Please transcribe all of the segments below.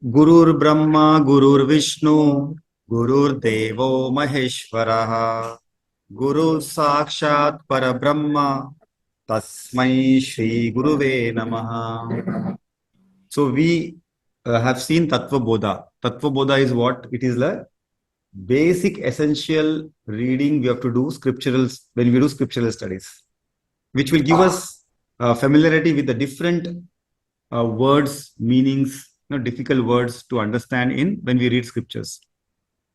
Gurur Brahma, Gurur Vishnu, Gurur Devo Maheshwaraha, Guru Sakshat Parabrahma, Tasmai Shri Guruve Namaha. So we have seen Tattva Bodha. Tattva Bodha is what? It is the basic essential reading we have to do scriptural when we do scriptural studies, which will give us familiarity with the different words, meanings, difficult words to understand in when we read scriptures.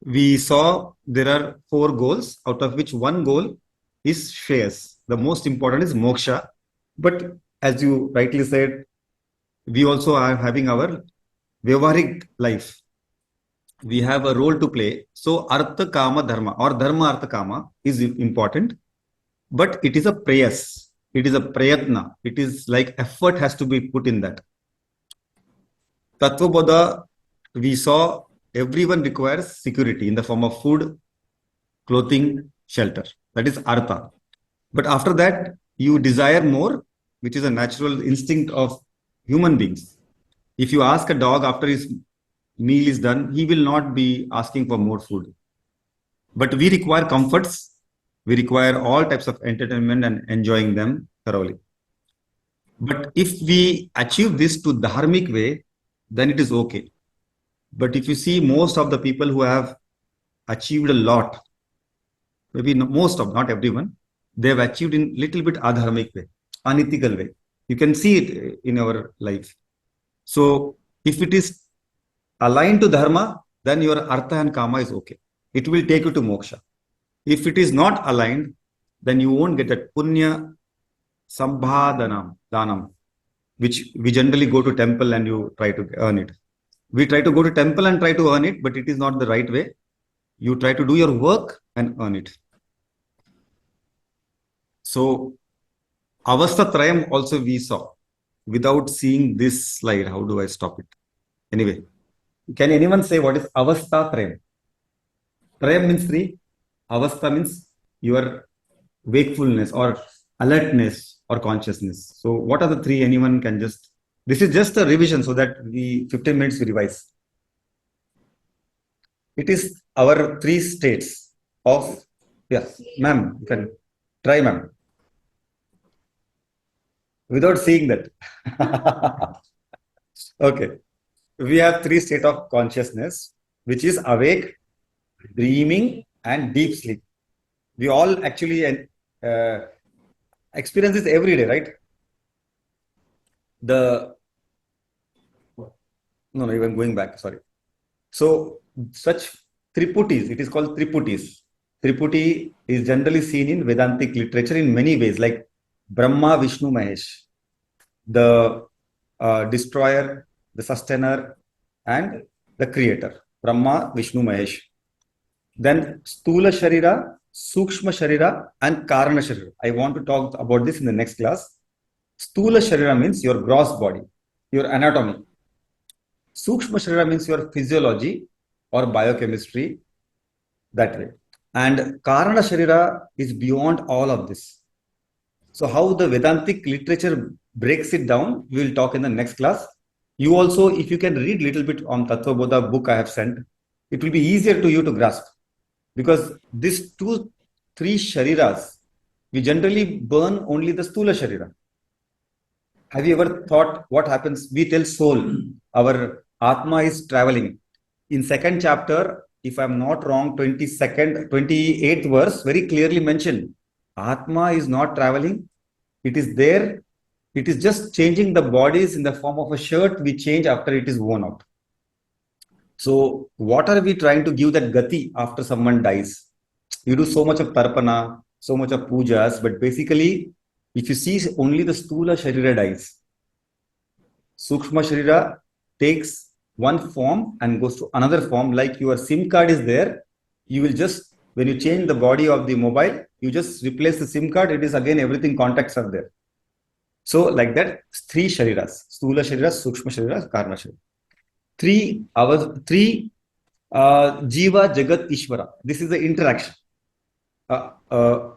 We saw there are 4 goals, out of which one goal is shreyas. The most important is moksha. But as you rightly said, we also are having our vyavaharik life. We have a role to play. So artha kama dharma or dharma artha kama is important, but it is a prayas. It is a prayatna. It is like effort has to be put in that. Tattvabodha, we saw everyone requires security in the form of food, clothing, shelter. That is artha. But after that, you desire more, which is a natural instinct of human beings. If you ask a dog after his meal is done, he will not be asking for more food. But we require comforts. We require all types of entertainment and enjoying them thoroughly. But if we achieve this to dharmic way, then it is okay. But if you see most of the people who have achieved a lot, maybe most of, not everyone, they have achieved in little bit adharmic way, unethical way. You can see it in our life. So if it is aligned to dharma, then your artha and kama is okay. It will take you to moksha. If it is not aligned, then you won't get that punya sambhadanam, danam, which we generally go to temple and you try to earn it. We try to go to temple and try to earn it, but it is not the right way. You try to do your work and earn it. So avastha trayam also we saw. Without seeing this slide, how do I stop it? Anyway, can anyone say what is avastha trayam? Trayam means 3. Avastha means your wakefulness or alertness or consciousness. So what are the 3? Anyone can just, this is just a revision so that we 15 minutes we revise. It is our 3 states of, yes, ma'am, you can try, ma'am. Without seeing that. Okay. We have 3 states of consciousness, which is awake, dreaming, and deep sleep. We all actually experience this every day, right? No, even going back, sorry. So such triputis, it is called triputis. Triputi is generally seen in Vedantic literature in many ways, like Brahma, Vishnu, Mahesh, the destroyer, the sustainer, and the creator. Brahma, Vishnu, Mahesh. Then Stula Sharira, Sukshma Sharira, and Karana Sharira. I want to talk about this in the next class. Stula Sharira means your gross body, your anatomy. Sukshma Sharira means your physiology or biochemistry, that way. And Karana Sharira is beyond all of this. So how the Vedantic literature breaks it down, we will talk in the next class. You also, if you can read little bit on Tattva Bodha book I have sent, it will be easier to you to grasp. Because these 2-3 shariras, we generally burn only the stula sharira. Have you ever thought what happens? We tell soul, our atma is traveling. In 2nd chapter, if I'm not wrong, 28th verse, very clearly mentioned, atma is not traveling. It is there. It is just changing the bodies in the form of a shirt we change after it is worn out. So what are we trying to give that gati after someone dies? You do so much of tarpana, so much of pujas, but basically, if you see only the stula sharira dies, sukshma sharira takes one form and goes to another form. Like your SIM card is there, you will just, when you change the body of the mobile, you just replace the SIM card, it is again everything, contacts are there. So like that, 3 shariras, stula sharira, sukshma sharira, karana sharira. 3 Jiva, Jagat, Ishvara. This is the interaction. A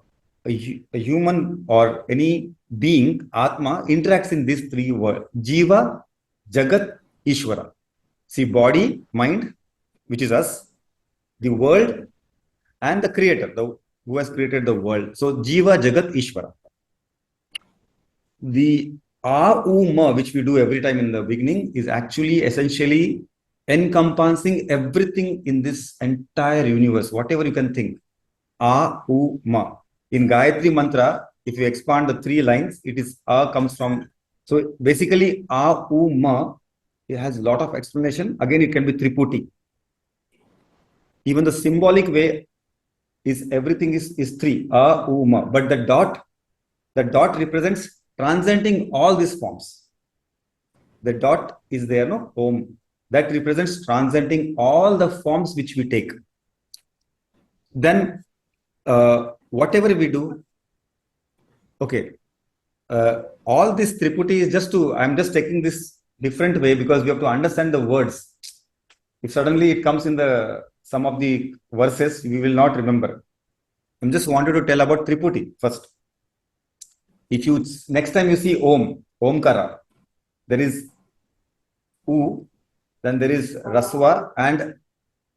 human or any being, Atma, interacts in these 3 words. Jiva, Jagat, Ishvara. See, body, mind, which is us, the world, and the creator, who has created the world. So, Jiva, Jagat, Ishvara. The A-U-Ma, which we do every time in the beginning, is actually essentially encompassing everything in this entire universe, whatever you can think. A-U-Ma. In Gayatri Mantra, if you expand the 3 lines, it is A comes from. So basically, A-U-Ma, it has a lot of explanation. Again, it can be Triputi. Even the symbolic way is everything is 3, A-U-Ma. But the dot represents transcending all these forms. The dot is there, no? Om. That represents transcending all the forms which we take. Then, whatever we do, okay, all this Triputi is I'm just taking this different way because we have to understand the words. If suddenly it comes in some of the verses, we will not remember. I just wanted to tell about Triputi first. If you next time you see Omkara, there is U, then there is Raswa, and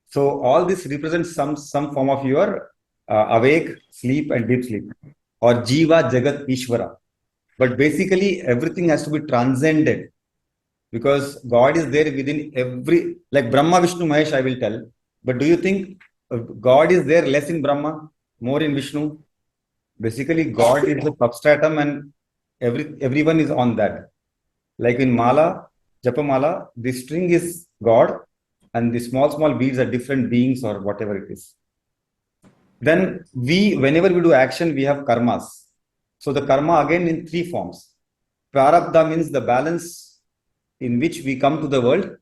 so all this represents some form of your awake, sleep, and deep sleep, or Jiva, Jagat, Ishvara. But basically, everything has to be transcended because God is there within every, like Brahma, Vishnu, Mahesh, I will tell. But do you think God is there less in Brahma, more in Vishnu? Basically, God is the substratum and everyone is on that. Like in Mala, Japamala, the string is God and the small beads are different beings or whatever it is. Then whenever we do action, we have karmas. So the karma again in 3 forms. Prarabdha means the balance in which we come to the world,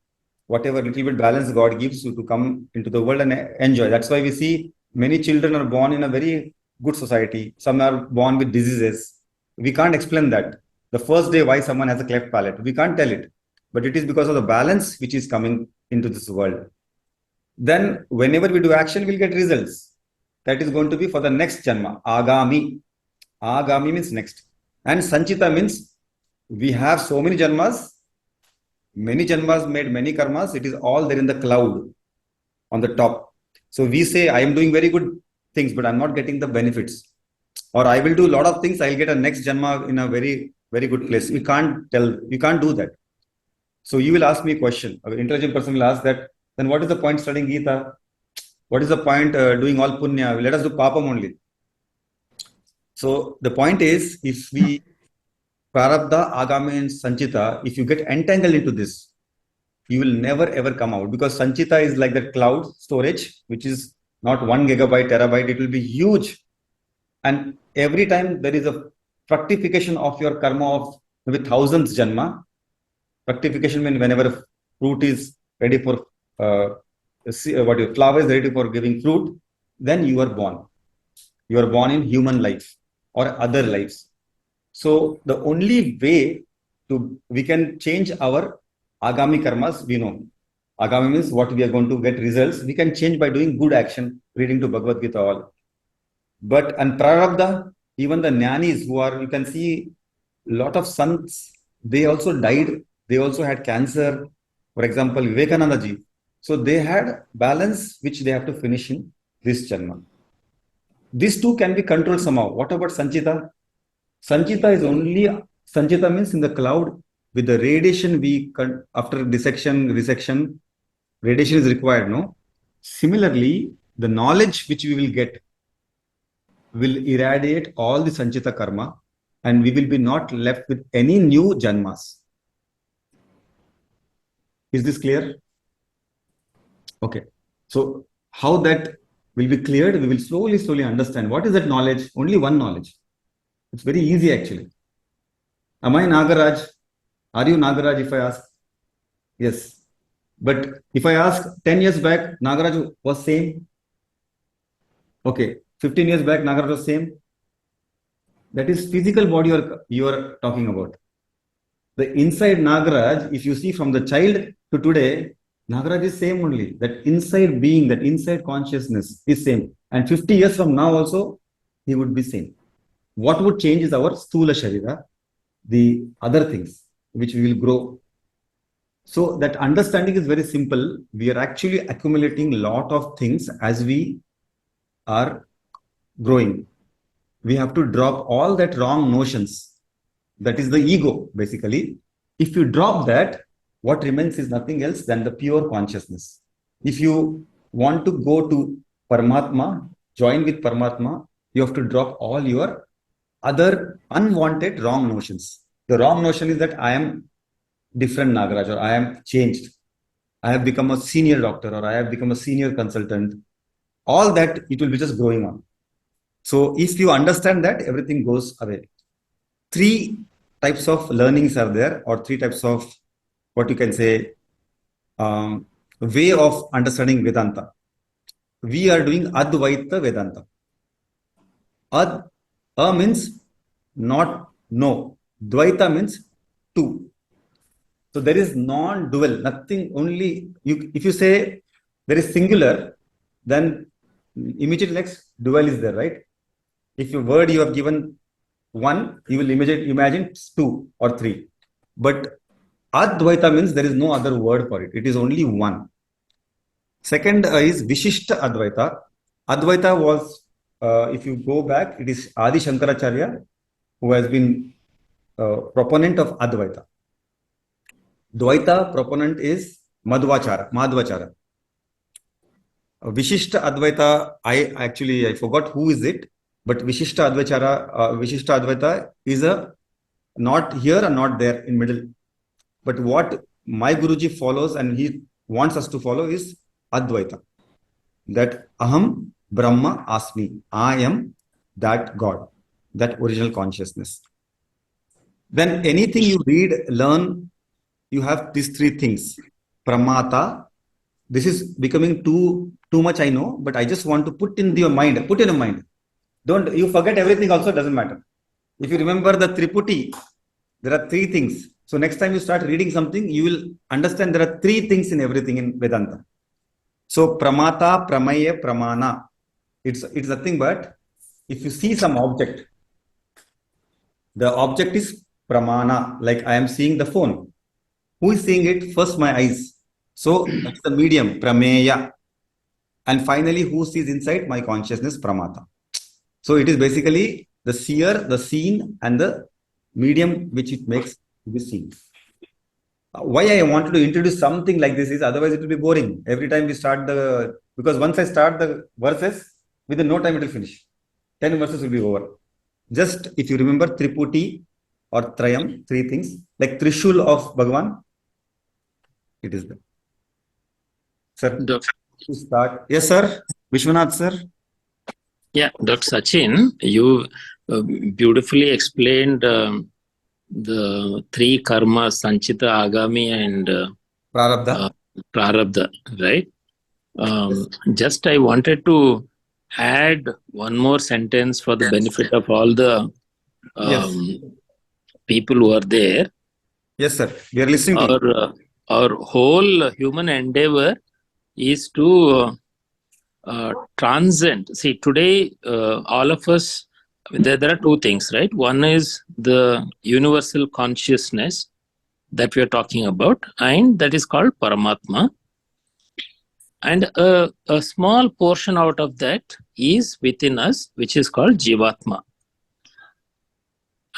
whatever little bit balance God gives you to come into the world and enjoy. That's why we see many children are born in a very good society. Some are born with diseases. We can't explain that. The first day why someone has a cleft palate, we can't tell it. But it is because of the balance which is coming into this world. Then whenever we do action, we'll get results. That is going to be for the next janma, Agami. Agami means next. And Sanchita means we have so many janmas made many karmas. It is all there in the cloud on the top. So we say, I am doing very good things, but I'm not getting the benefits. Or I will do a lot of things, I'll get a next janma in a very, very good place. You can't do that. So you will ask me a question. An intelligent person will ask that, then what is the point studying Gita? What is the point doing all punya? Let us do papam only. So the point is, if we Prarabdha, Agami, and Sanchita, if you get entangled into this, you will never ever come out because Sanchita is like that cloud storage, which is not 1 gigabyte, terabyte, it will be huge. And every time there is a fructification of your karma of maybe thousands janma. Fructification means whenever a fruit is ready for, flower is ready for giving fruit, then you are born. You are born in human life or other lives. So the only way we can change our Agami karmas, we know. Agami means what we are going to get results. We can change by doing good action, reading to Bhagavad Gita all. But and Prarabdha, even the jnanis who are, you can see a lot of sants, they also died. They also had cancer. For example, Vivekananda ji. So they had balance which they have to finish in this janma. These two can be controlled somehow. What about Sanchita? Sanchita means in the cloud with the radiation after resection, radiation is required, no? Similarly, the knowledge which we will get will irradiate all the Sanchita karma and we will be not left with any new janmas. Is this clear? Okay. So how that will be cleared, we will slowly understand. What is that knowledge? Only one knowledge. It's very easy actually. Am I Nagaraj? Are you Nagaraj if I ask? Yes. But if I ask 10 years back, Nagaraj was same. Okay. 15 years back, Nagaraj was same. That is physical body you are talking about. The inside Nagaraj, if you see from the child to today, Nagaraj is same only. That inside being, that inside consciousness is same. And 50 years from now also, he would be same. What would change is our Stula Sharira, the other things which we will grow. So that understanding is very simple. We are actually accumulating a lot of things as we are growing. We have to drop all that wrong notions. That is the ego, basically. If you drop that, what remains is nothing else than the pure consciousness. If you want to go to Paramatma, join with Paramatma, you have to drop all your other unwanted wrong notions. The wrong notion is that I am different Nagaraj, or I am changed. I have become a senior doctor, or I have become a senior consultant. All that, it will be just going on. So if you understand that, everything goes away. Three types of learnings are there, or three types of, what you can say, way of understanding Vedanta. We are doing Advaita Vedanta. A means not no. Dvaita means two. So there is non-dual, nothing, only you. If you say there is singular, then immediately next dual is there, right? If your word you have given one, you will imagine two or three. But Advaita means there is no other word for it. It is only one. Second is Vishishta Advaita. Advaita was, if you go back, it is Adi Shankaracharya who has been proponent of Advaita. Dvaita proponent is Madhvacharya. Vishishta Advaita, I forgot who is it, but Vishishta Advaita is a not here and not there in middle. But what my Guruji follows and he wants us to follow is Advaita. That Aham Brahma Asmi. I am that God, that original consciousness. Then anything you read, learn, you have these three things. Pramata. This is becoming too much, I know, but I just want to put in your mind. Don't you forget everything also, doesn't matter. If you remember the Triputi, there are three things. So next time you start reading something, you will understand there are three things in everything in Vedanta. So Pramata, Pramaya, Pramana. It's nothing but if you see some object, the object is Pramana. Like I am seeing the phone. Who is seeing it? First, my eyes. So that's the medium, Prameya. And finally, who sees inside? My consciousness, Pramata. So it is basically the seer, the seen, and the medium which it makes to be seen. Why I wanted to introduce something like this is otherwise it will be boring. Every time we start because once I start the verses, within no time it will finish. 10 verses will be over. Just if you remember Triputi or Trayam, three things, like Trishul of Bhagavan, it is there. Sir, to start. Yes, sir. Vishwanath, sir. Yeah, Dr. Sachin, you beautifully explained the three karmas, Sanchita, Agami, and Prarabdha, right? Yes. Just I wanted to add one more sentence for the benefit of all the people who are there. Yes, sir. We are listening to you. Our whole human endeavor is to transcend. See, today, all of us, there are two things, right? One is the universal consciousness that we are talking about, and that is called Paramatma. And a small portion out of that is within us, which is called Jivatma.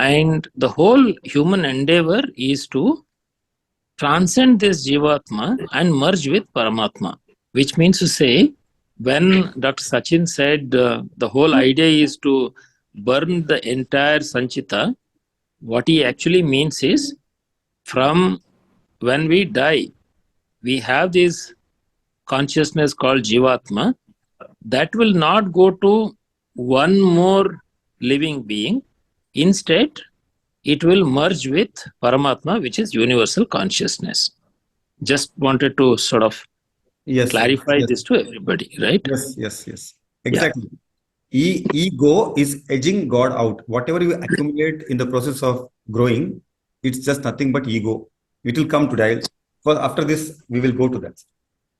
And the whole human endeavor is to transcend this Jivatma and merge with Paramatma, which means to say, when Dr. Sachin said the whole idea is to burn the entire Sanchita, what he actually means is, from when we die, we have this consciousness called Jivatma that will not go to one more living being. Instead, it will merge with Paramatma, which is universal consciousness. Just wanted to sort of clarify this to everybody, right? Yes. Exactly. Yeah. Ego is edging God out. Whatever you accumulate in the process of growing, it's just nothing but ego. It will come to die. For after this, we will go to that.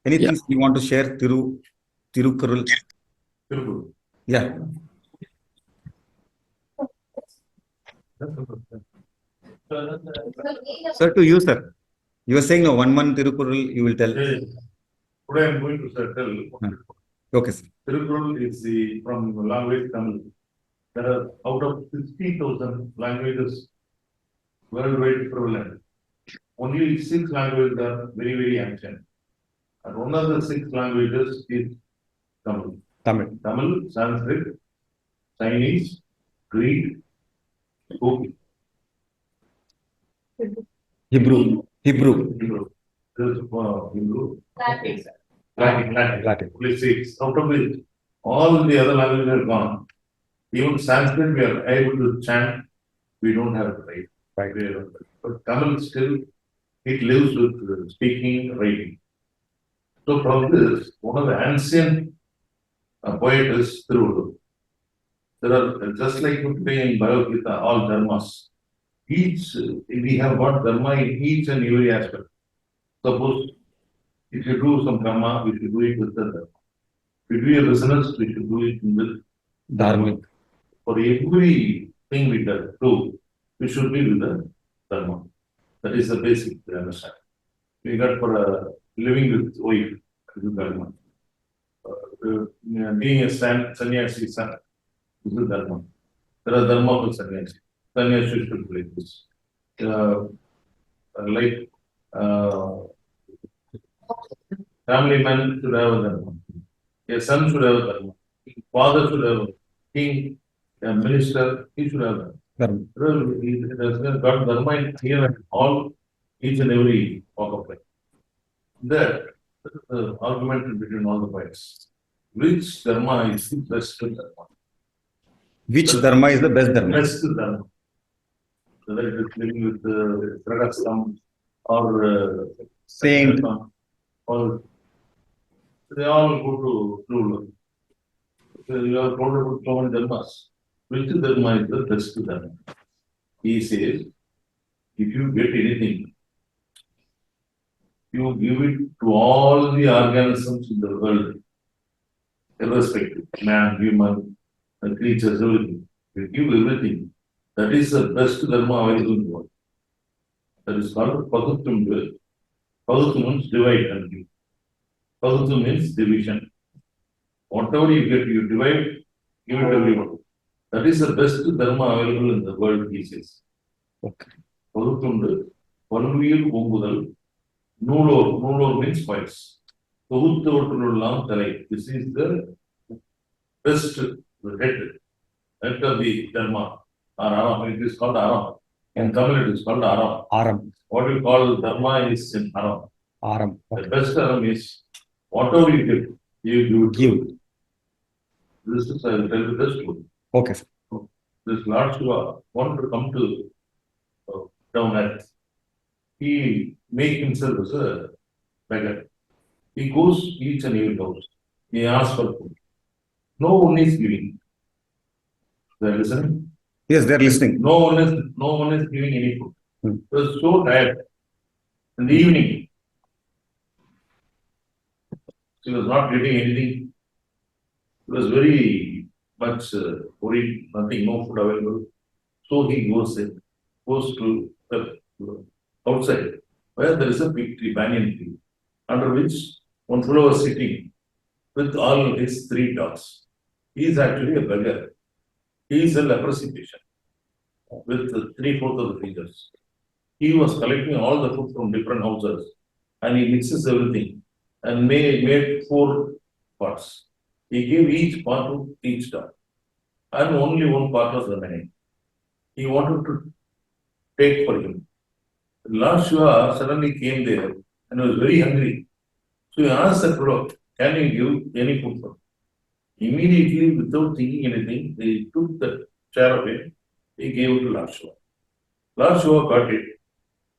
Anything you want to share, Tirukurul? Yeah. Sir, to you, sir. You were saying no, one Tirukkural you will tell. Yes. Today I am going to tell. Okay, sir. Tirukkural is from language Tamil. There are out of 60,000 languages worldwide prevalent. Only 6 languages are very, very ancient. And one of the 6 languages is Tamil. Tamil, Sanskrit, Chinese, Greek, Hebrew. Hebrew. There's Hebrew. Latin. Only 6. Out of it, all the other languages are gone. Even Sanskrit, we are able to chant. We don't have it right. But Tamil still, it lives with speaking, writing. So from this, one of the ancient poet is Tiruvallur. There are, just like today in Bhagavad Gita, all dharmas. We have got dharma in each and every aspect. Suppose, if you do some karma, we should do it with the dharma. If we do a business, we should do it with dharma. For every thing we do, we should be with the dharma. That is the basic understanding. We got for living with wife, with dharma. Being a sannyasi son, this is dharma. There are dharma for sannyasi. Sannyasi should be like this. Like family man should have a dharma. A son should have a dharma. Father should have a king, a minister, he should have a dharma. It has got dharma in here and all, each and every walk of life. That is the argument between all the points. Which dharma is the best dharma? Which dharma is the best dharma? Best dharma. Whether it is living with the Radhastam or Saint, or they all go to Lulu. You are told about so many dharmas. Which dharma is the best dharma? He says, if you get anything, you give it to all the organisms in the world, irrespective, man, human, creatures, everything. You give everything. That is the best dharma available in the world. That is called Paguttum. Paguttum means divide and give. Paguttum means division. Whatever you get, you divide, give it to everyone. That is the best dharma available in the world, he says. Okay. Paguttum, Palviyil Pungudal, Nulor means spice. This is the best head of the dharma. Aram, it is called Aram. In Tamil, it is called Aram. What you call dharma is in Aram. Okay. The best Aram is whatever you get, you give. This is, I will tell you the story. Okay. This Lord Shiva wanted to come to down earth. He make himself as a beggar. He goes each and every house. He asks for food. No one is giving. They are listening. Yes, they are listening. No one is giving any food. He was so tired. In the evening, he was not getting anything. He was very much worried, nothing, no food available. So he goes to outside, where there is a big tree, banyan tree, under which one fellow was sitting with all his 3 dogs. He is actually a beggar. He is a leprosy patient with 3/4 of the fingers. He was collecting all the food from different houses and he mixes everything and made 4 parts. He gave each part to each dog and only one part was remaining. He wanted to take for him. Lord Shiva suddenly came there and was very hungry. So he asked the fellow, can you give any food for him? Immediately, without thinking anything, they took the chair of him, he gave it to Lord Shiva. Lord Shiva got it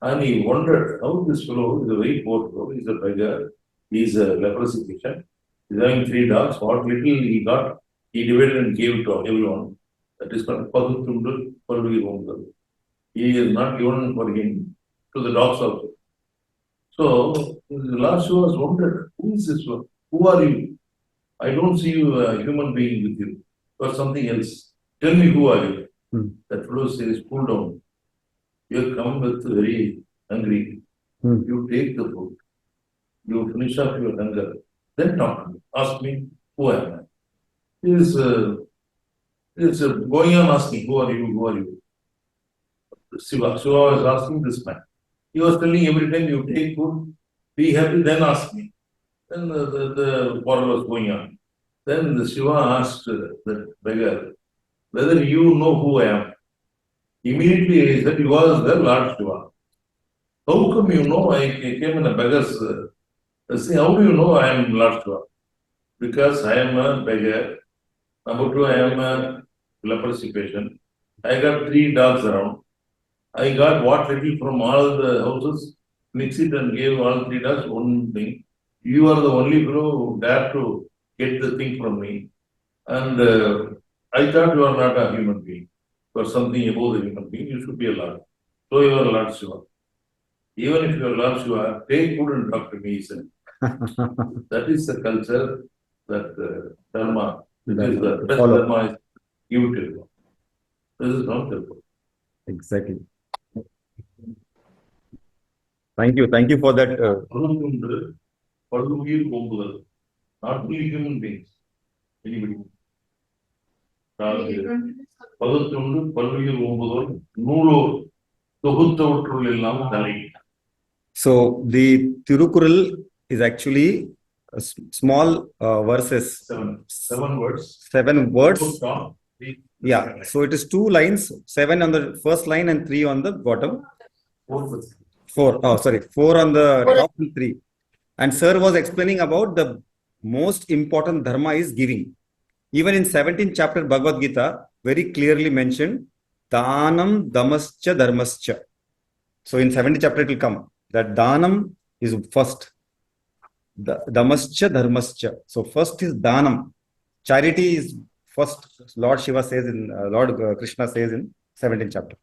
and he wondered how this fellow is a very poor fellow, he is a beggar, he is a leprosy patient, he is having 3 dogs, what little he got, he divided and gave it to everyone. That is called Paguttum Palviyil. He is not given for him to the dogs also. So, Lord Shiva was wondered, who is this one? Who are you? I don't see you a human being with you or something else. Tell me who are you? That fellow says, cool down. You have come with very hungry. You take the food, you finish off your hunger, then talk to me. Ask me, who am I? He is going on asking, who are you, who are you? Shiva was asking this man. He was telling every time you take food, be happy, then ask me. Then the quarrel was going on. Then the Shiva asked the beggar whether you know who I am. Immediately he said, you was the Lord Shiva. How come you know I came in a beggar's? Say, how do you know I am Lord Shiva? Because I am a beggar. Number two, I am a leprosy patient. I got 3 dogs around. I got what little from all the houses, mixed it and gave all 3 dogs one thing. You are the only fellow who dare to get the thing from me. And I thought you are not a human being. You are something above the human being. You should be a Lord. So you are Lord Shiva. Even if you are Lord Shiva, take food and talk to me, he said. That is the culture, that dharma, which is the best Follow. dharma is give to everyone. This is not the book. Exactly. Thank you for that. பகுத்துண்டு பல்லுயிர் ஓம்புதல். Not only human beings, anybody. பகுத்துண்டு பல்லுயிர் ஓம்புதல் நூலோர் தொகுத்தவற்றுள் எல்லாம் தலை. So the Tirukural is actually small verses. 7 words. 7 words. Top, Yeah. So it is 2 lines, 7 on the first line and 3 on the bottom. 4. Oh, sorry. 4 on the top and 3. And sir was explaining about the most important dharma is giving. Even in 17th chapter Bhagavad Gita, very clearly mentioned, Danam Damascha Dharmascha. So in 17th chapter it will come that Danam is first. Damascha Dharmascha. So first is Danam. Charity is first. Lord Shiva says in Lord Krishna says in 17th chapter.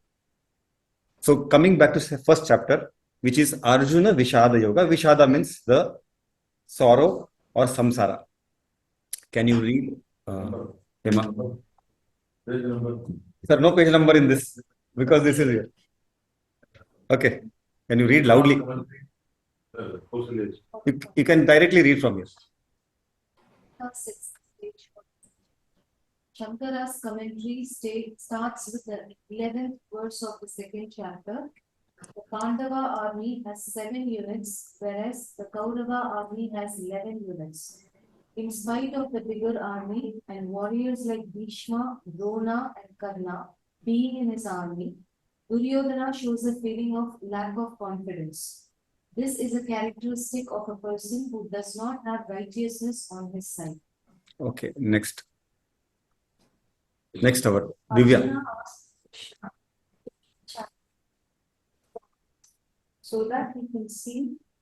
So coming back to first chapter, which is Arjuna Vishada Yoga. Vishada means the sorrow or samsara. Can you read? Hema? page number. Sir, no page number in this because this is here. Okay. Can you read loudly? You can directly read from here. Shankara's commentary starts with the 11th verse of the 2nd chapter. The Pandava army has 7 units, whereas the Kaurava army has 11 units. In spite of the bigger army and warriors like Bhishma, Drona, and Karna being in his army, Duryodhana shows a feeling of lack of confidence. This is a characteristic of a person who does not have righteousness on his side. Okay. Next hour. Divya. Arjuna asks Krishna so that he can see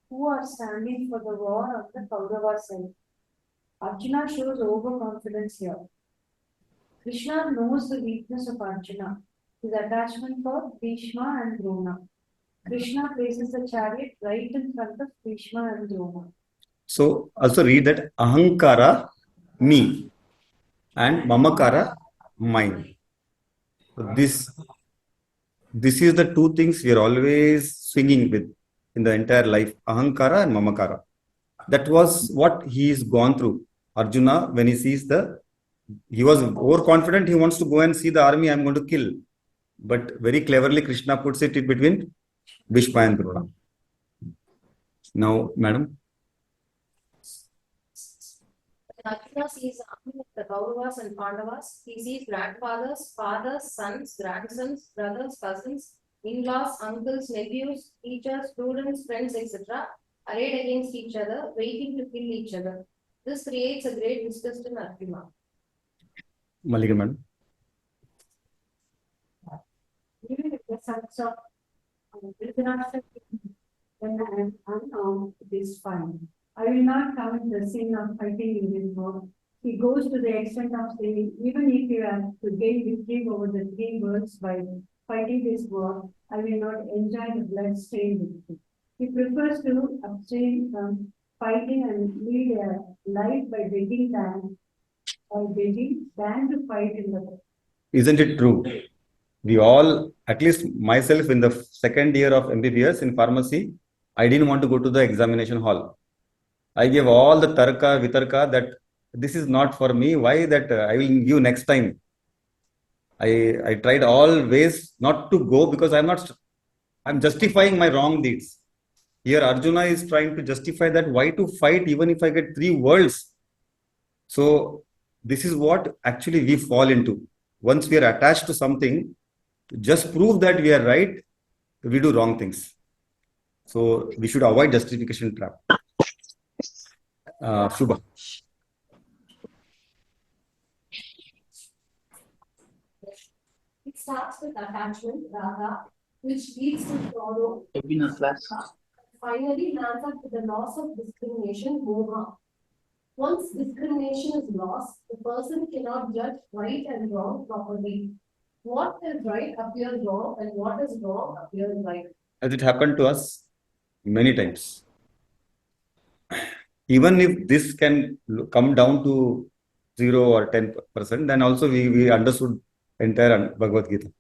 who are standing for the war on the Kaurava side. Arjuna shows overconfidence here. Krishna knows the weakness of Arjuna, his attachment for Bhishma and Drona. Krishna places the chariot right in front of Bhishma and Drona. So also read that Ahankara, me, and Mamakara, mine. So this is the 2 things we are always swinging with in the entire life, Ahankara and Mamakara. That was what he is gone through. Arjuna, when he sees he was overconfident, he wants to go and see the army, I'm going to kill. But very cleverly, Krishna puts it in between Bhishma and Drona. Now, madam. Arjuna sees the army of the Kauravas and Pandavas. He sees grandfathers, fathers, sons, grandsons, brothers, cousins, in-laws, uncles, nephews, teachers, students, friends, etc. arrayed against each other, waiting to kill each other. This creates a great disgust in Arjuna. Malika madam. Even if the sons of Dhritarashtra, when I am unarmed, it is fine. I will not commit the sin of fighting in this war. He goes to the extent of saying, even if you have to gain victory over the 3 worlds by fighting this war, I will not enjoy the blood-stained victory. He prefers to abstain from fighting and lead a life by begging than to fight in the war. Isn't it true? We all, at least myself in the 2nd year of MBBS in pharmacy, I didn't want to go to the examination hall. I gave all the tarka, vitarka that this is not for me. Why that I will give next time. I tried all ways not to go because I'm justifying my wrong deeds. Here Arjuna is trying to justify that why to fight even if I get 3 worlds. So this is what actually we fall into. Once we are attached to something, to just prove that we are right, we do wrong things. So we should avoid justification trap. Shubha. It starts with attachment, raga, which leads to sorrow. Finally lands up with the loss of discrimination, moha. Once discrimination is lost, the person cannot judge right and wrong properly. What is right appears wrong and what is wrong appears right. As it happened to us many times. Even if this can come down to 0 or 10%, then also we understood entire Bhagavad Gita.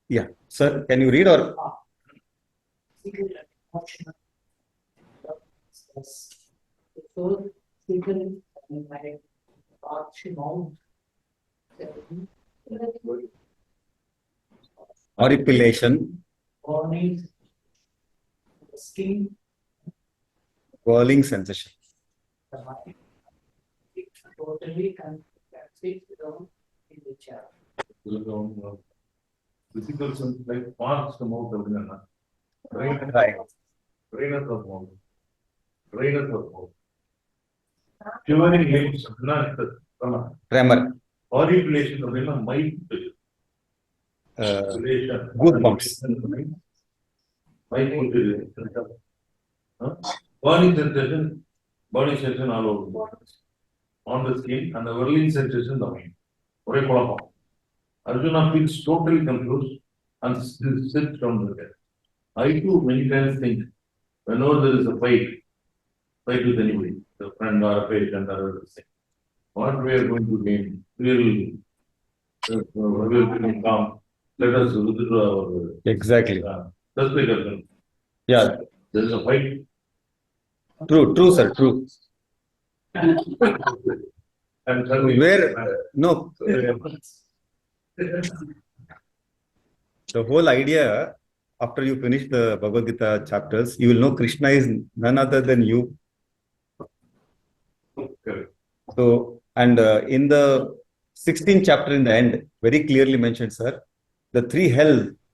Yeah, sir, can you read or? Horripilation, whirling sensation. Physical sense like parts the mouth of the Right. Drainers of mouth. Drainers of mouth. Shivering limbs, not the Tremor, horripilation of the might. goosebumps. Burning sensation, body sensation all over the body. On the skin and the whirling sensation the mind. ஒரே குழப்பம். Arjuna feels totally confused and sits from the bed. I too many times think whenever there is a fight with anybody, a friend or a patient or everything, what we are going to gain? We'll become calm. Let us withdraw our. Exactly. That's the reason. Yeah, There is a fight. true, sir, true. And suddenly. Where, no, the whole idea, after you finish the Bhagavad Gita chapters, you will know Krishna is none other than you. Correct. So, and in the 16th chapter in the end, very clearly mentioned, sir, the 3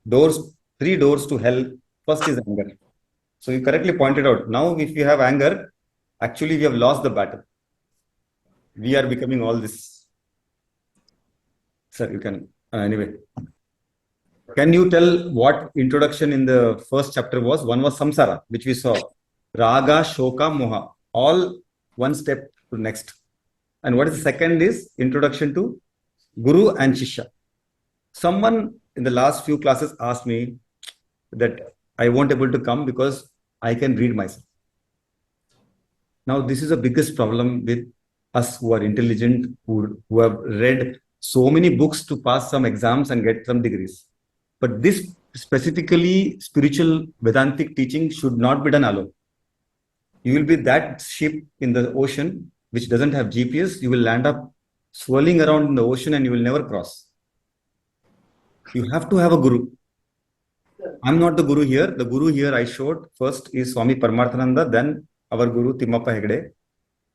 doors to hell, first is anger. So you correctly pointed out, now if you have anger, actually we have lost the battle. We are becoming all this. Sir, you can, anyway. Can you tell what introduction in the first chapter was? One was samsara, which we saw. Raga, shoka, moha. All one step to next. And what is the second is introduction to Guru and Shishya. Someone in the last few classes asked me that I won't able to come because I can read myself. Now, this is the biggest problem with us who are intelligent, who have read so many books to pass some exams and get some degrees. But this specifically spiritual Vedantic teaching should not be done alone. You will be that ship in the ocean which doesn't have GPS. You will land up swirling around in the ocean and you will never cross. You have to have a guru. I'm not the guru here. The guru here I showed first is Swami Paramarthananda, then our guru Timmappa Hegde.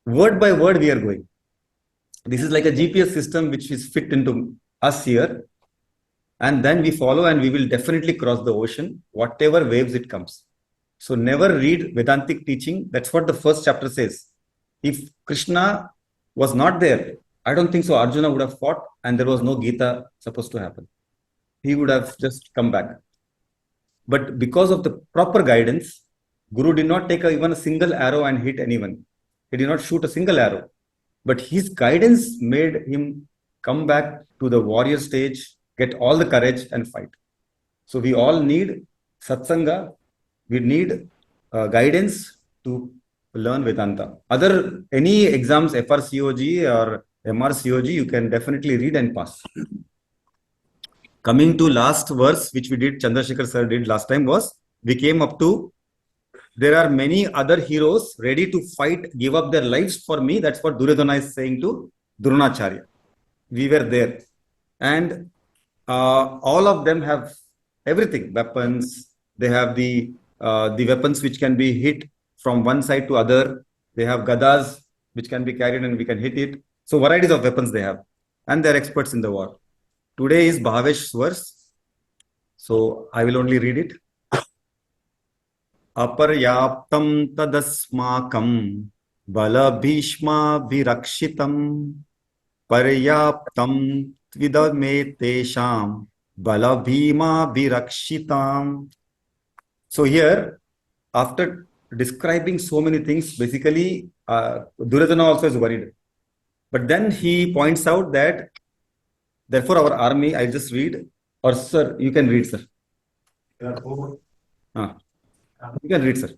Word by word we are going. This is like a GPS system which is fit into us here. And then we follow and we will definitely cross the ocean, whatever waves it comes. So never read Vedantic teaching. That's what the first chapter says. If Krishna was not there, I don't think so Arjuna would have fought and there was no Gita supposed to happen. He would have just come back. But because of the proper guidance, Guru did not take even a single arrow and hit anyone. He did not shoot a single arrow. But his guidance made him come back to the warrior stage, get all the courage and fight. So we all need satsanga. We need guidance to learn Vedanta. Any exams, FRCOG or MRCOG, you can definitely read and pass. Coming to last verse, which we did, Chandrasekhar sir did last time, was we came up to there are many other heroes ready to fight, give up their lives for me. That's what Duryodhana is saying to Dronacharya. We were there. And all of them have everything, weapons. They have the weapons which can be hit from one side to other. They have gadas which can be carried and we can hit it. So varieties of weapons they have. And they're experts in the war. Today is Bhavesh's verse. So I will only read it. Aparyaptam tadasmakam bala bhishma virakshitam paryaptam tvidame tesham bala bhima virakshitam. So here, after describing so many things, basically Duryodhana also is worried. But then he points out that therefore our army, I just read, or sir, you can read, sir. Therefore, You can read, sir.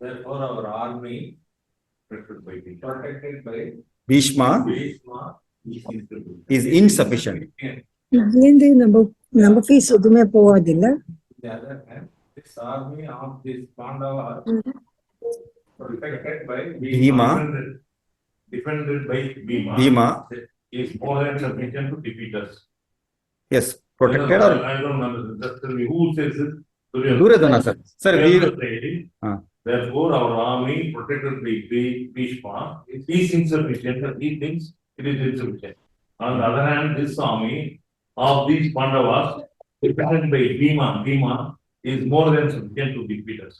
therefore our army protected by Bhishma Bhishma is insufficient. ಇಲ್ಲಿಂದ ನಮ್ಮ fees ಉದುಮೆ ಪೋವಾದಿಲ್ಲ. The other hand, this army of this Pandava protected by Bhima. Defended by Bhima. Bhima, Is more than sufficient to defeat us. yes, protected or I don't know. Just tell me who says it? Duryodhana, sir. Sir, we Therefore, our army protected by Bhishma is insufficient. He thinks it is insufficient. On the other hand, this army of these Pandavas, defended by Bhima is more than sufficient to defeat us.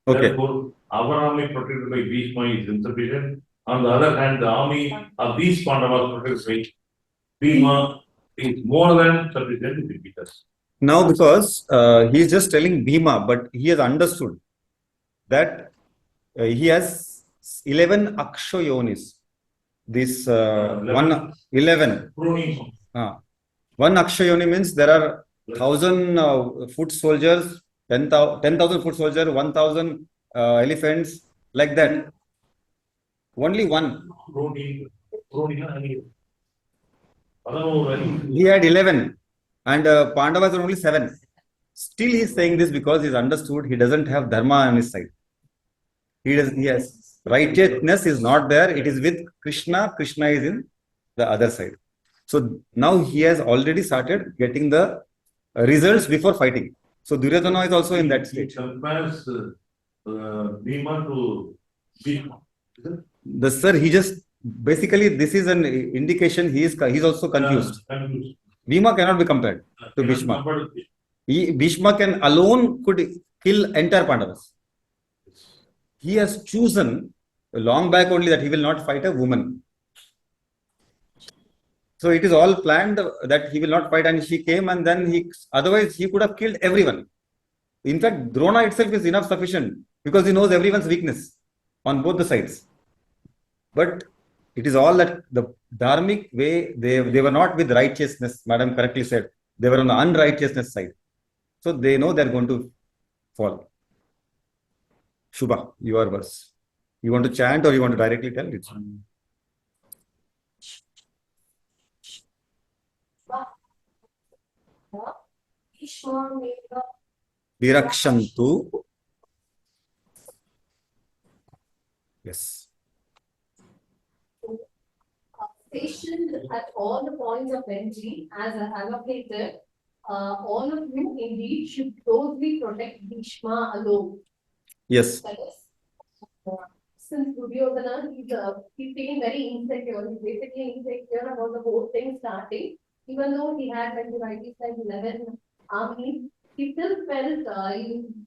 okay. Therefore, our army protected by Bhishma is insufficient. On the other hand, the army of these Pandavas protected by Bhima is more than sufficient to defeat us. Now, because he is just telling Bhima, but he has understood that he has 11 akshayonis. This 11. Pruning. One akshayoni means there are 1,000 foot soldiers, 10,000 foot soldier, 1,000 elephants, like that. Only one. He had 11 and Pandavas are only 7. Still he is saying this because he is understood he doesn't have dharma on his side. Yes, righteousness is not there. It is with Krishna. Krishna is in the other side. So now he has already started getting the results before fighting. So Duryodhana is also in that stage. He compares Bhima to Bhishma. The sir, he just basically this is an indication he is also confused. Bhima cannot be compared to Bhishma. Bhishma can alone could kill entire Pandavas. He has chosen long back only that he will not fight a woman. So it is all planned that he will not fight, and she came, and then otherwise he could have killed everyone. In fact, Drona itself is enough sufficient because he knows everyone's weakness on both the sides. But it is all that the dharmic way, they were not with righteousness, madam correctly said. They were on the unrighteousness side. So they know they are going to fall. Shubha, your verse. You want to chant or you want to directly tell? It's Virakshantu. Yes. Stationed at all the points of entry as allocated, all of you indeed should closely protect Bhishma alone. Yes. That is, since Duryodhana, he's feeling very insecure. He's basically insecure about the whole thing starting. Even though he had, like you rightly said, 11 armies, he still felt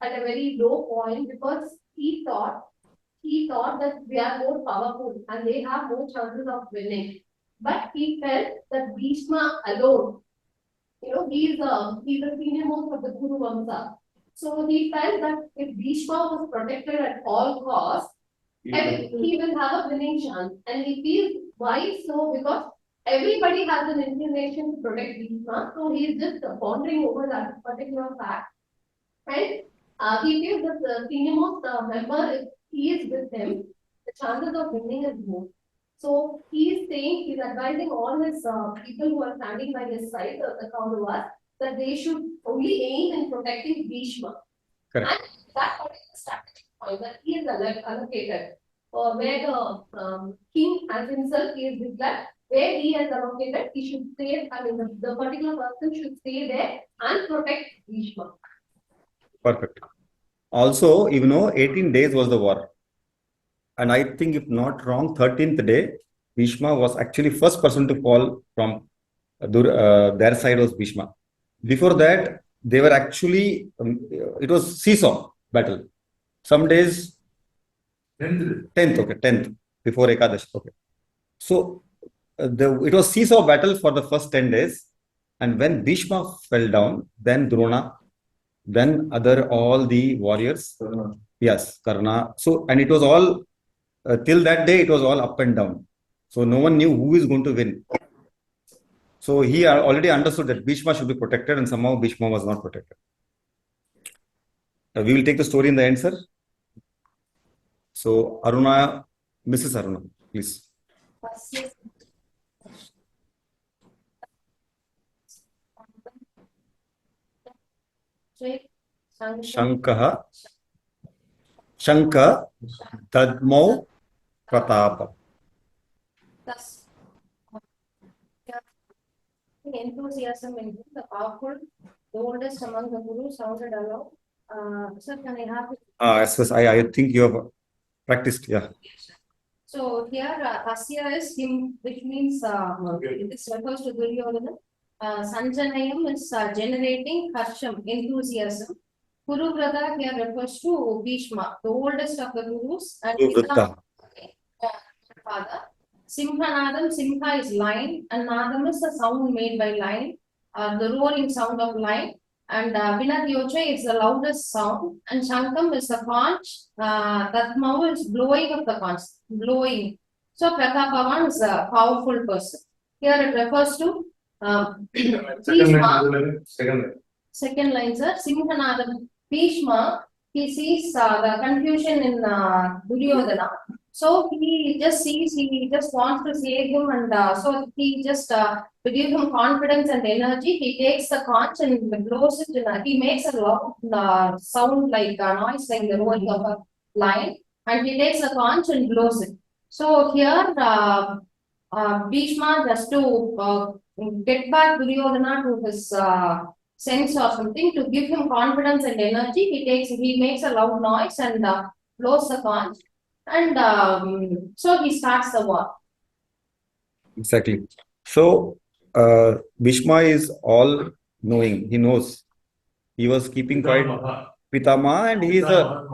at a very low point because he thought that they are more powerful and they have more chances of winning. But he felt that Bhishma alone, he's the senior most of the Guru Vamsa. So he felt that if Bhishma was protected at all costs, he will have a winning chance. And he feels why so because everybody has an inclination to protect Bhishma. So he is just pondering over that particular fact. And he feels that the senior most member, if he is with him, the chances of winning is more. So he is saying, he's advising all his people who are standing by his side, the Kauravas, that they should only aim in protecting Bhishma. Correct. And that particular strategic point that he is allocated, where the king as himself is declared, where he has allocated, he should stay, I mean, the particular person should stay there and protect Bhishma. Perfect. Also, 18 days was the war. And I think, if not wrong, 13th day, Bhishma was actually first person to fall from their side was Bhishma. Before that, they were actually, it was seesaw battle. Some days, 10th, before Ekadash. Okay. So, it was seesaw battle for the first 10 days. And when Bhishma fell down, then Drona, then all the warriors. Karna. Yes, Karna. So, and it was all, till that day, it was all up and down. So, no one knew who is going to win. So, he already understood that Bhishma should be protected, and somehow Bhishma was not protected. We will take the story in the end, sir. So, Aruna, Mrs. Aruna, please. Shankaha, Shanka, Tadmo, Pratapa. Thus, enthusiasm in him, the powerful, the oldest among the Gurus sounded aloud. Sir, can I have it? Yes, I think you have practiced, yeah. So here, Asya is him, which means this refers to Duryodhana. Sanjanayam is generating Harsham, enthusiasm. Kuru Vrata here refers to Bhishma, the oldest of the Gurus, and Vrata. father. Simhanadam, Simha is lion, and Nadam is the sound made by lion, the roaring sound of lion. And Vinadyocha is the loudest sound, and Shankam is the conch. Tatmau is blowing of the conch, blowing. So Pratapavan is a powerful person. Here it refers to Bhishma. Second line, sir. Simhanadam. Bhishma, he sees the confusion in Duryodhana. So he just sees, he just wants to save him, and so he just to give him confidence and energy, he takes the conch and blows it in he makes a loud sound like a noise like the roaring of a lion, and he takes the conch and blows it. So here Bhishma, just to get back Duryodhana to his sense or something, to give him confidence and energy, he makes a loud noise and blows the conch. And so he starts the war. Exactly. So, Bhishma is all knowing. He knows. He was keeping quiet. Pitama, and he is a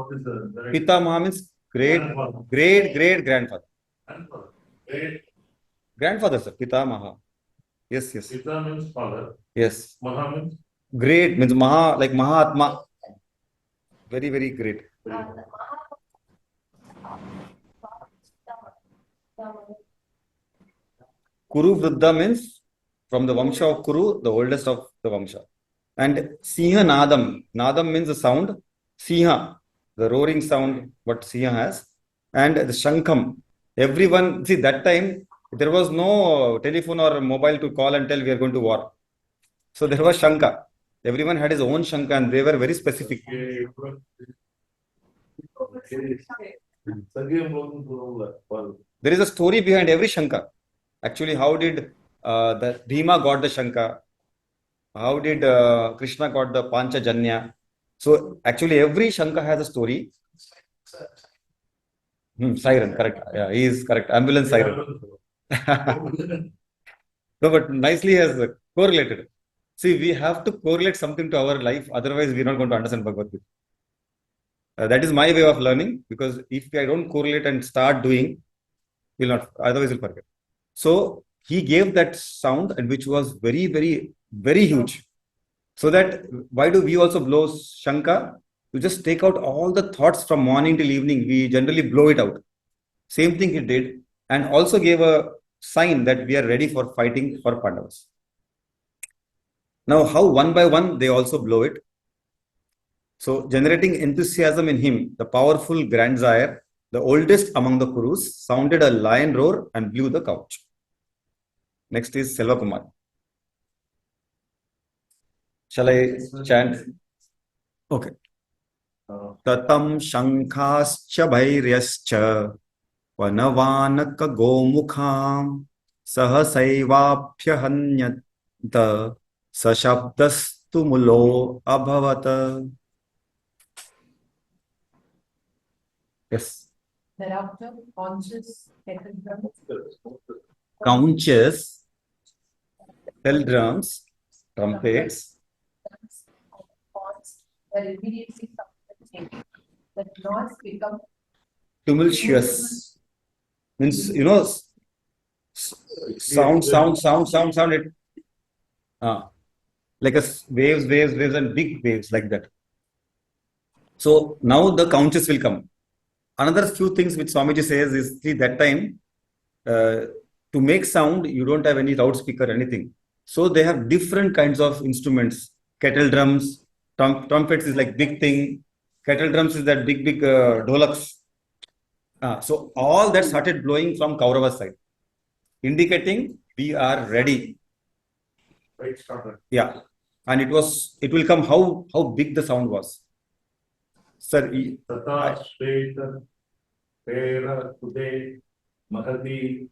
Pitama means great grandfather. Grandfather, sir. Pitamaha. Yes. Pita means father. Yes. Maha means Great means Maha, like Mahatma. Very, very great. Kuru Vruddha means from the Vamsha of Kuru, the oldest of the Vamsha. And Siha Nadam. Nadam means the sound. Siha, the roaring sound, what Siha has. And the Shankam. Everyone, see, that time there was no telephone or mobile to call and tell we are going to war. So there was Shanka. Everyone had his own Shanka, and they were very specific. There is a story behind every Shanka. Actually, how did the Bhima got the Shanka? How did Krishna got the Panchajanya? So actually, every Shanka has a story. Siren, correct. Yeah, he is correct. Ambulance siren. No, but nicely has correlated. See, we have to correlate something to our life. Otherwise, we're not going to understand Bhagavad Gita. That is my way of learning, because if I don't correlate and start doing, we'll not. Otherwise, we'll forget. So he gave that sound, and which was very, very, very huge. So that why do we also blow Shanka? To just take out all the thoughts from morning till evening. We generally blow it out. Same thing he did, and also gave a sign that we are ready for fighting for Pandavas. Now, how one by one they also blow it. So, generating enthusiasm in him, the powerful grandsire, the oldest among the Kurus, sounded a lion roar and blew the couch. Next is Selva Kumar. Shall I chant? Okay. tatam shankhascha bhairyascha vanavanak gomukham sahasaivaphyahanyata sashabdastu mulo abhavata. Yes. Thereafter, conches, kettle drums, Conches, bell drums, trumpets, horns were immediately something. The noise become tumultuous. Means, sound. It, like waves, and big waves like that. So now the conches will come. Another few things which Swamiji says is, see, that time, to make sound, you don't have any loudspeaker or anything. So they have different kinds of instruments. Kettle drums, trumpets is like big thing. Kettle drums is that big dholaks. So all that started blowing from Kaurava side, indicating we are ready. Right started. Yeah, and it will come how big the sound was. Sir, Tata Shveta Pera Kude Mahati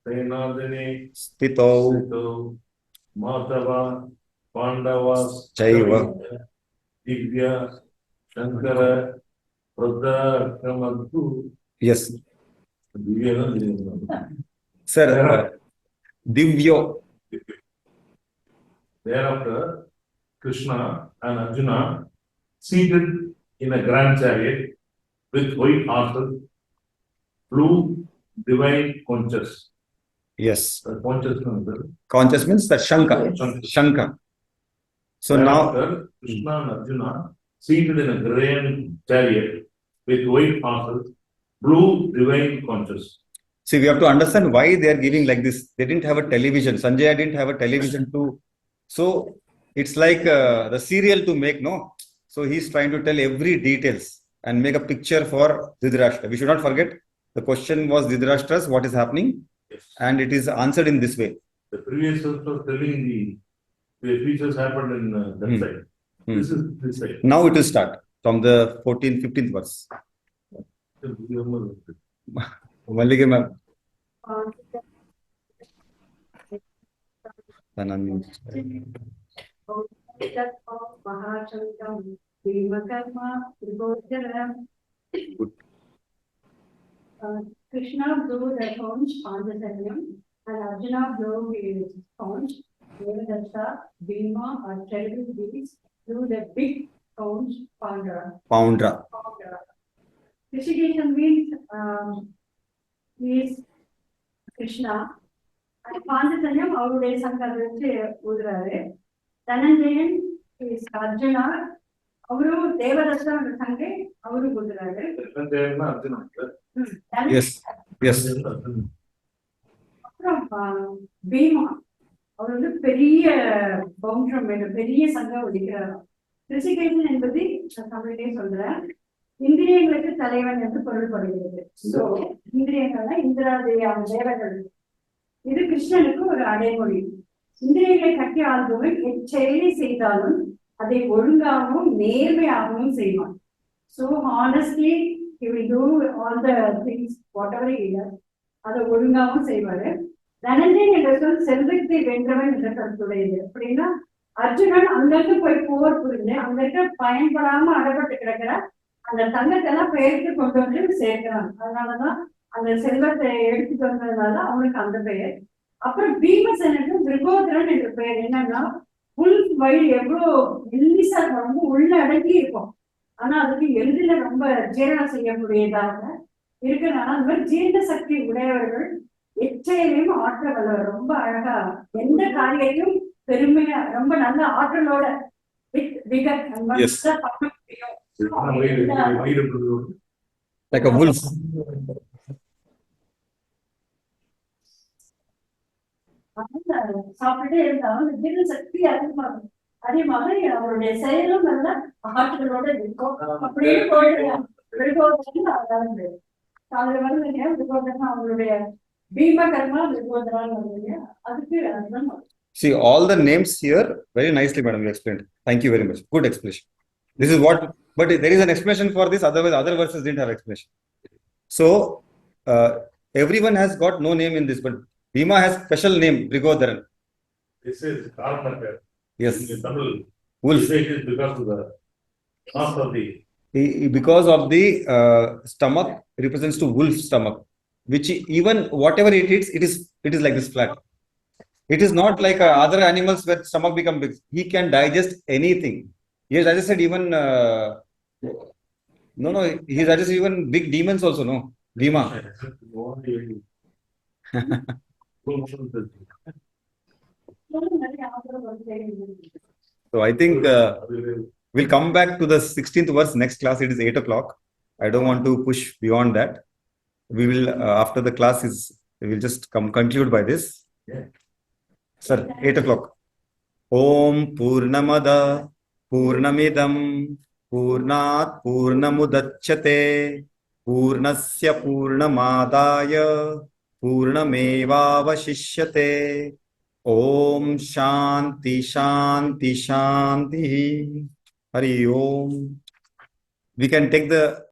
Senadane Stito Sito Madhava Pandavas Chaiva. Divya Shankara Pradha Kramadhu. Yes, Divya. sir. Divyo. Thereafter, Krishna and Arjuna seated in a grand chariot with white horses, blew divine conches. Yes, The conches conches means the Shankha. Shankha. So now, thereafter, Krishna and Arjuna seated in a grand chariot with white horses, blew divine conches. see, we have to understand why they are giving like this. They didn't have a television. Sanjaya didn't have a television to. So it's like the serial to make, no? So he's trying to tell every details and make a picture for Dhritarashtra. We should not forget the question was Dhritarashtra's what is happening, Yes. and it is answered in this way. The previous verse was telling the features happened in that side. This is this side. Now it will start from the 14th, 15th verse. Mallige ma'am. Mahachandam, Bhimakarma, Tribodharam. Krishna blew the conch on the Sanyam, and Arjuna blew his conch. Devadatta, Bhima, or terrible beasts, blew the big conch, Poundra. Rishikesh means is Krishna. And Pandasanyam, அவருடைய சங்கர் வச்சு ஊதுறாரு. Dhananjayan is Arjuna. அவரு தேவதத்தா சங்கை அவரு ஊதுறாரு. Yes. அப்புறம் பீமா அவர் வந்து பெரிய பவுண்டரம் பெரிய சங்கம் ஒழிக்கிறார். ரிஷிகேஷன் என்பது தமிழிலே சொல்றேன், இந்திரியங்களுக்கு தலைவன் என்று பொருள்படுகிறது. சோ இந்திரியங்கள்னா இந்திராதியான தேவர்கள். இது கிருஷ்ணனுக்கு ஒரு அடைமொழி. இந்திரியங்களை கட்டி ஆள்பவன் எச்செயலை செய்தாலும் அதை ஒழுங்காகவும் நேர்மையாகவும் செய்வான். So honestly he will do all the things whatever he does. அதை ஒழுங்காகவும் செய்வாரு. தனஞ்சயன் என்ற சொல் செல்வத்தை வென்றவன் என்ற கருத்துடையது. அப்படின்னா அர்ஜுனன் அங்கிருந்து போய் போர் புரிஞ்சு அங்க இருக்க பயன்படாம அடப்பட்டு கிடக்கிற அந்த தங்கத்தெல்லாம் பெயருக்கு கொண்டு வந்து சேர்க்கிறான். அதனாலதான் அந்த செல்வத்தை எடுத்துட்டு வந்ததுனால அவனுக்கு அந்த பெயர். அப்புறம் பீமசனுக்கு திருகோதரன் என்ற பெயர். என்னன்னா புல் வயிறு எவ்வளவு மெல்லிசா ரொம்ப உள்ள அடங்கி இருக்கும், ஆனா அதுக்கு எளிதில ரொம்ப ஜீரணம் செய்யக்கூடியதாக இருக்கிறனால அந்த மாதிரி ஜீரண சக்தி உடையவர்கள் எச்சையிலையும் ஆற்ற வல்லவர். ரொம்ப அழகா எந்த காரியத்தையும் பெருமையா ரொம்ப நல்ல ஆற்றலோட like a wolf. சாப்பிட்டுட்டே இருந்தாலும் ஜீரண சக்தி அதிகமாகும். அதே மாதிரி அவருடைய செயலும் நல்ல ஆற்றலோட இருக்கும். அப்படியே போயிடலாம். அதுல வந்து விருகோதரன் அவங்களுடைய பீமகர்மா விருகோதரான்னு வருது. அதுக்கு அதுதான். See, all the names here very nicely, madam, you explained. Thank you very much. Good explanation. This is what But there is an explanation for this, otherwise other verses didn't have explanation. So everyone has got no name in this, but Bhima has special name, Brigodharan. This is Karnaka. Yes. In Tamil, Wolf. you say it is because of the mouth of the. Because of the stomach represents to wolf stomach, which even whatever it eats, it is like this flat. It is not like other animals where stomach become big. He can digest anything. Yes, I just said even no, he digests even big demons also. No, Bhima. So I think we'll come back to the 16th verse next class. It is 8 o'clock. I don't want to push beyond that. We will after the class is we will just conclude by this. Yeah. Sir, 8 o'clock. Om Purnamada Purnamidam Purnat Purnamudachyate Purnasya Purnamadaya Purnamevavashishyate. Om Shanti Shanti Shanti. Hari Om. We can take the